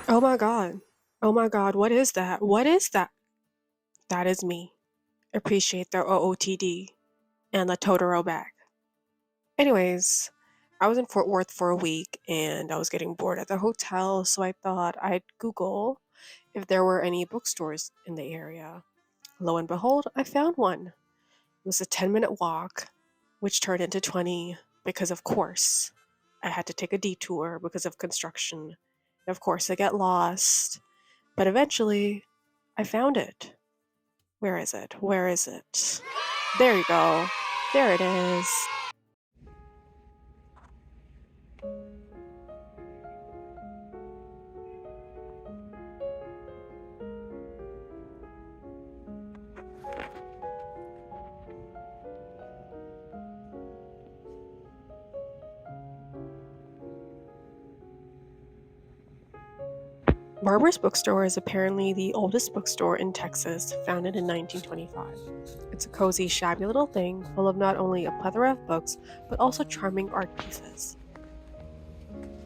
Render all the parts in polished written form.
Oh my God. Oh my God. What is that? What is that? That is me. Appreciate the OOTD and the Totoro bag. Anyways, I was in Fort Worth for a week and I was getting bored at the hotel, so I thought I'd Google if there were any bookstores in the area. Lo and behold, I found one. It was a 10-minute walk, which turned into 20 because, of course, I had to take a detour because of construction. Of course, I get lost, but eventually I found it. Where is it? Where is it? There you go. There it is. Barber's Bookstore is apparently the oldest bookstore in Texas, founded in 1925. It's a cozy, shabby little thing full of not only a plethora of books, but also charming art pieces.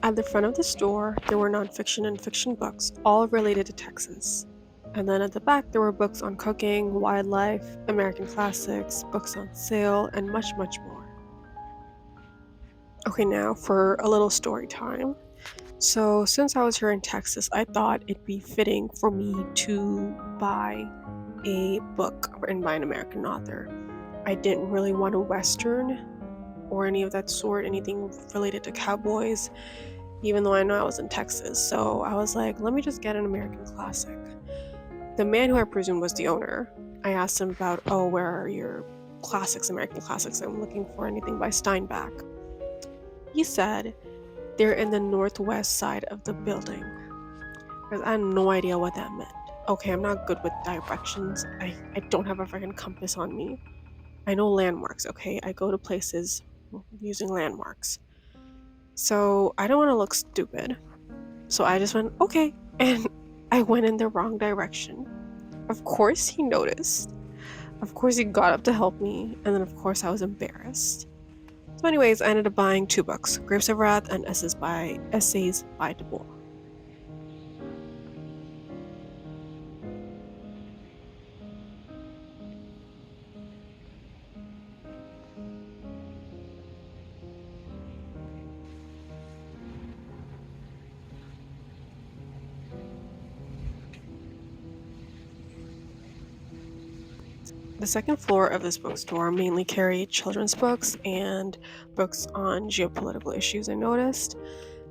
At the front of the store, there were nonfiction and fiction books, all related to Texas. And then at the back, there were books on cooking, wildlife, American classics, books on sale, and much, much more. Okay, now for a little story time. So, since I was here in Texas, I thought it'd be fitting for me to buy a book written by an American author. I didn't really want a Western or any of that sort, anything related to cowboys, even though I know I was in Texas. So, I was like, let me just get an American classic. The man who I presume was the owner, I asked him about, oh, where are your classics, American classics? I'm looking for anything by Steinbeck. He said, they're in the northwest side of the building. Because I had no idea what that meant. Okay, I'm not good with directions. I don't have a freaking compass on me. I know landmarks, okay? I go to places using landmarks. So I don't want to look stupid. So I just went, okay. And I went in the wrong direction. Of course he noticed. Of course he got up to help me. And then, of course, I was embarrassed. So, anyways, I ended up buying two books, Grapes of Wrath and Essays by Du Bois. The second floor of this bookstore mainly carried children's books and books on geopolitical issues, I noticed.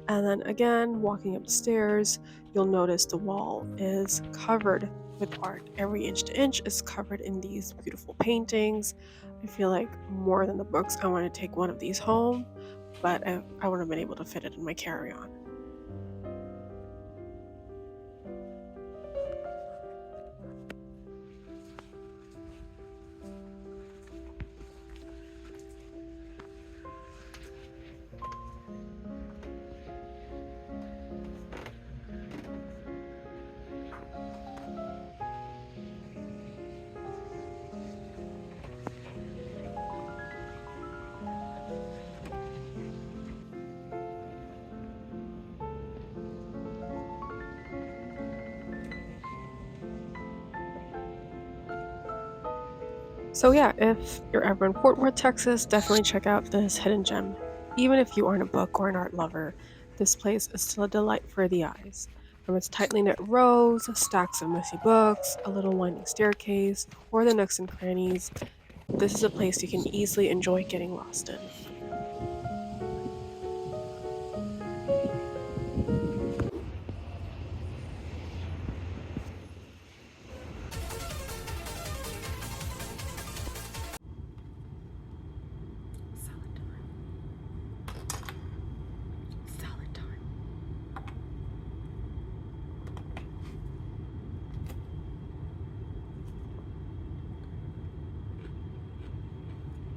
And then again, walking up the stairs, you'll notice the wall is covered with art. Every inch to inch is covered in these beautiful paintings. I feel like more than the books, I want to take one of these home, but I wouldn't have been able to fit it in my carry on. So, yeah, if you're ever in Fort Worth, Texas, definitely check out this hidden gem. Even if you aren't a book or an art lover, this place is still a delight for the eyes. From its tightly knit rows, stacks of messy books, a little winding staircase, or the nooks and crannies, this is a place you can easily enjoy getting lost in. Salad time. Salad time.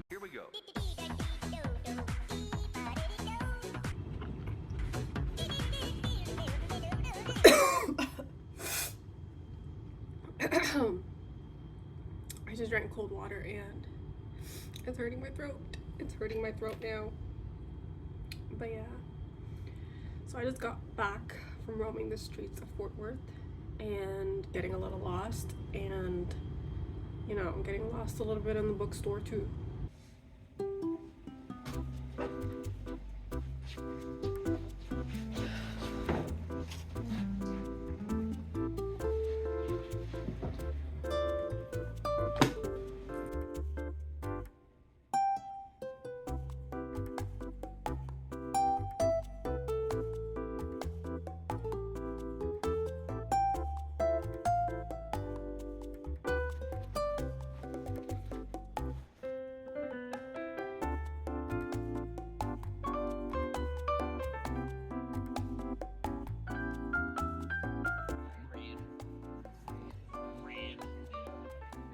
Here we go. I just drank cold water and it's hurting my throat. It's hurting my throat now. But yeah. So I just got back from roaming the streets of Fort Worth and getting a little lost, and I'm getting lost a little bit in the bookstore too.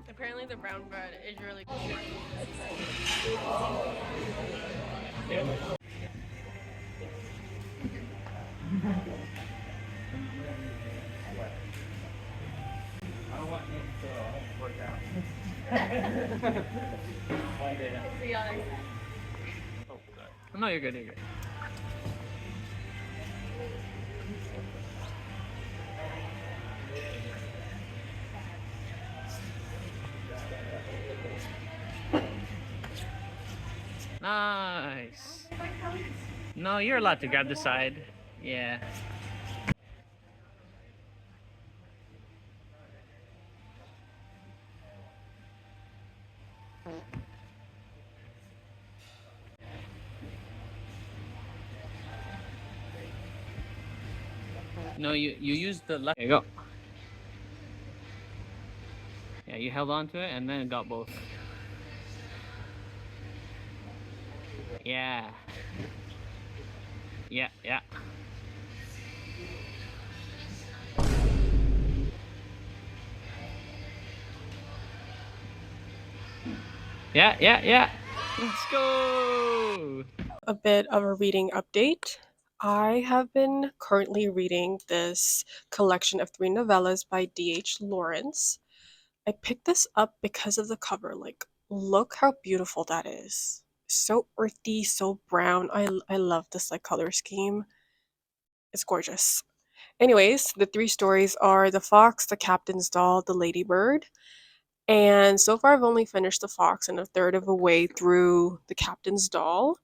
Apparently the brown bread is really good. No, you're good, you're good. Nice. No, you're allowed to grab the side. Yeah. No, you used the left. There you go. Yeah, you held on to it and then got both. Yeah. Yeah, yeah. Yeah, yeah, yeah. Let's go. A bit of a reading update. I have been currently reading this collection of 3 novellas by D.H. Lawrence. I picked this up because of the cover. Like, look how beautiful that is. So earthy, so brown. I love this like color scheme. It's gorgeous. Anyways, the 3 stories are The Fox, The Captain's Doll, The Ladybird. And so far I've only finished The Fox and a third of a way through The Captain's Doll.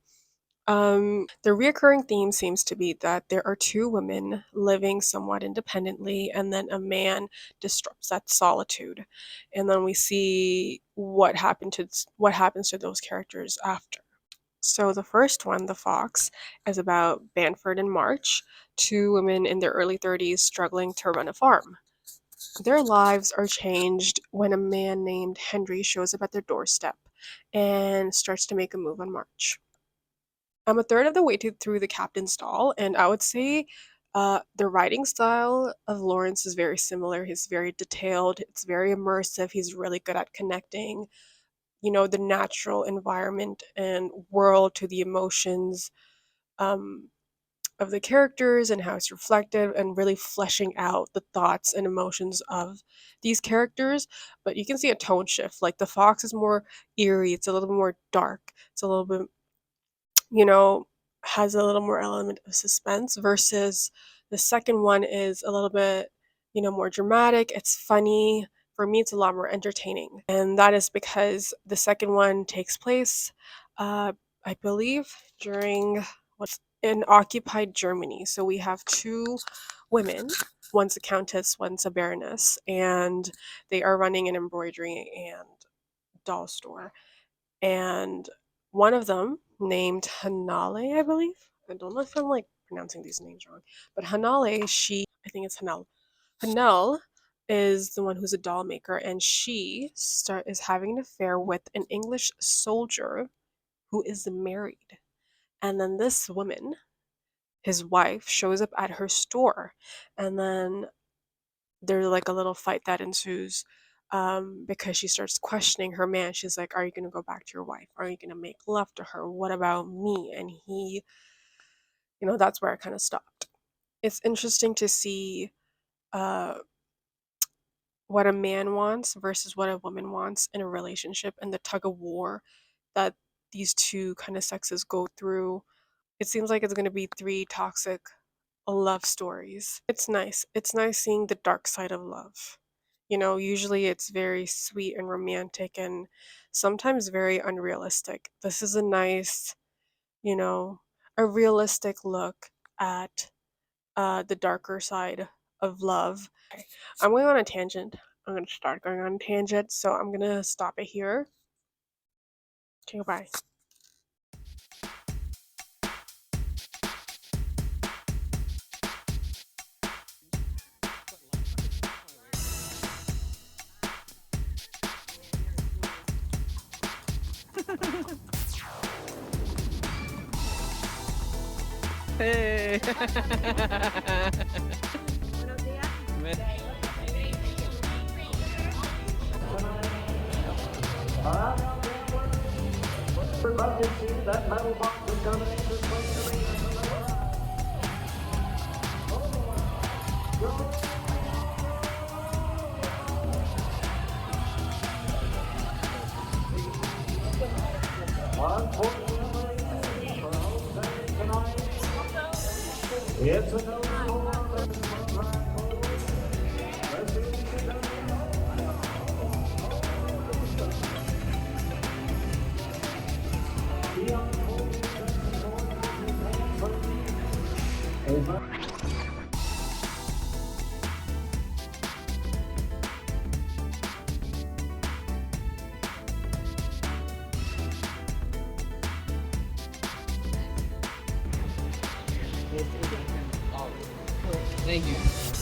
The reoccurring theme seems to be that there are 2 women living somewhat independently, and then a man disrupts that solitude, and then we see what happens to those characters after. So the first one, The Fox, is about Banford and March, 2 women in their early 30s struggling to run a farm. Their lives are changed when a man named Henry shows up at their doorstep and starts to make a move on March. I'm a third of the way through The Captain's Doll, and I would say the writing style of Lawrence is very similar. He's very detailed, it's very immersive, he's really good at connecting, the natural environment and world to the emotions um, of the characters and how it's reflective and really fleshing out the thoughts and emotions of these characters. But you can see a tone shift. Like The Fox is more eerie, it's a little bit more dark, it's a little bit you know, has a little more element of suspense versus the second one is a little bit, more dramatic. It's funny. For me, it's a lot more entertaining. And that is because the second one takes place, uh, I believe, during what's in occupied Germany. So we have 2 women, one's a countess, one's a baroness, and they are running an embroidery and doll store. And one of them, named Hanale, I believe. I don't know if I'm like pronouncing these names wrong, but Hanale, I think it's Hanel. Hanel is the one who's a doll maker, and is having an affair with an English soldier who is married. And then this woman, his wife, shows up at her store, and then there's like a little fight that ensues because she starts questioning her man. She's like, "Are you gonna go back to your wife? Are you gonna make love to her? What about me?" And that's where I kind of stopped. It's interesting to see uh, what a man wants versus what a woman wants in a relationship and the tug of war that these two kind of sexes go through. It seems like it's going to be 3 toxic love stories. It's nice. It's nice seeing the dark side of love. You know, usually it's very sweet and romantic and sometimes very unrealistic. This is a nice, you know, a realistic look at the darker side of love. Okay, I'm going on a tangent. I'm going to start going on a tangent, so I'm going to stop it here. Okay, bye. Hey. Love to see that metal box of domination swing unfortunately, for Jose tonight, it's a no score. Let's see if she does. The unfolding Thank you.